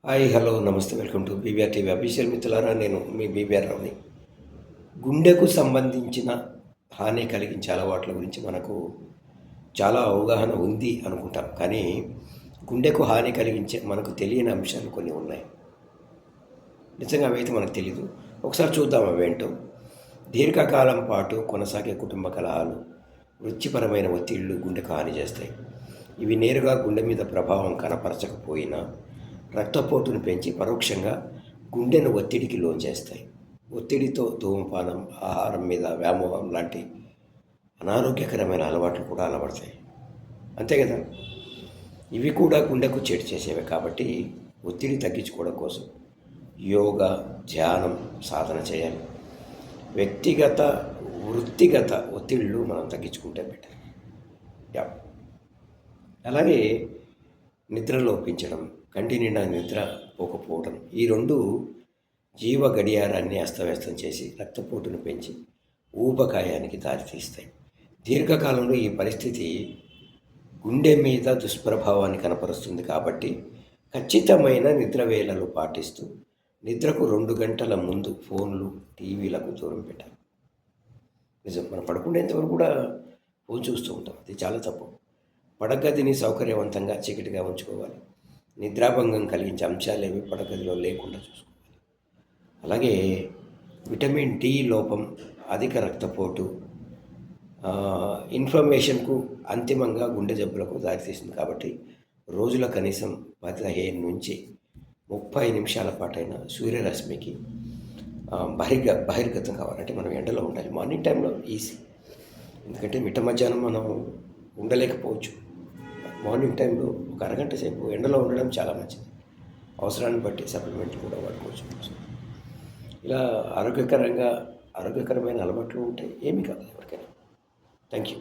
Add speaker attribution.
Speaker 1: Hi hello నమస్తే welcome to BBR TV official మిత్రులారా. నేను మీ బీబీఆర్ రావుని. గుండెకు సంబంధించిన హాని కలిగించే అలవాట్ల గురించి మనకు చాలా అవగాహన ఉంది అనుకుంటాం. కానీ గుండెకు హాని కలిగించే మనకు తెలియని అంశాలు కొన్ని ఉన్నాయి. నిజంగా అవైతే మనకు తెలీదు. ఒకసారి చూద్దాం అవేంటో. దీర్ఘకాలం పాటు కొనసాగే కుటుంబ కలహాలు, వృత్తిపరమైన ఒత్తిళ్లు గుండెకు హాని చేస్తాయి. ఇవి నేరుగా గుండె మీద ప్రభావం కనపరచకపోయినా రక్తపోటును పెంచి పరోక్షంగా గుండెను ఒత్తిడికి లోన్చేస్తాయి. ఒత్తిడితో ధూమపానం, ఆహారం మీద వ్యామోహం లాంటి అనారోగ్యకరమైన అలవాట్లు కూడా అలవడతాయి. అంతే కదా. ఇవి కూడా గుండెకు చెడు చేసేవే. కాబట్టి ఒత్తిడి తగ్గించుకోవడం కోసం యోగా, ధ్యానం, సాధన చేయాలి. వ్యక్తిగత, వృత్తిగత ఒత్తిళ్ళు మనం తగ్గించుకుంటే బెటర్. యా. అలాగే నిద్ర లోపించడం, కంటి నిండా నిద్ర పోకపోవడం, ఈ రెండు జీవ గడియారాన్ని అస్తవ్యస్తం చేసి రక్తపోటును పెంచి ఊబకాయానికి దారితీస్తాయి. దీర్ఘకాలంలో ఈ పరిస్థితి గుండె మీద దుష్ప్రభావాన్ని కనపరుస్తుంది. కాబట్టి ఖచ్చితమైన నిద్ర వేళలు పాటిస్తూ నిద్రకు 2 గంటల ముందు ఫోన్లు, టీవీలకు దూరం పెట్టాలి. నిజం, మనం పడుకునేంతవరకు కూడా ఫోన్ చూస్తూ ఉంటాం. అది చాలా తప్పు. పడగదిని సౌకర్యవంతంగా చీకటిగా ఉంచుకోవాలి. నిద్రాభంగం కలిగించే అంశాలేవి పడగదిలో లేకుండా చూసుకోవాలి. అలాగే విటమిన్ డి లోపం అధిక రక్తపోటు, ఇన్ఫ్లమేషన్కు, అంతిమంగా గుండె జబ్బులకు దారితీస్తుంది. కాబట్టి రోజుల కనీసం 15 నుంచి 30 నిమిషాల పాటైన సూర్యరశ్మికి బహిర్గతం కావాలంటే మనం ఎండలో ఉండాలి. మార్నింగ్ టైంలో ఈజీ, ఎందుకంటే మిట్ట మధ్యాహ్నం మనం ఉండలేకపోవచ్చు. మార్నింగ్ టైంలో ఒక అరగంట సేపు ఎండలో ఉండడం చాలా మంచిది. అవసరాన్ని బట్టి సప్లిమెంట్లు కూడా వాడుకోవచ్చు. ఇలా ఆరోగ్యకరమైన అలవాట్లు ఉంటే ఏమీ కాదు ఎవరికైనా. Thank you.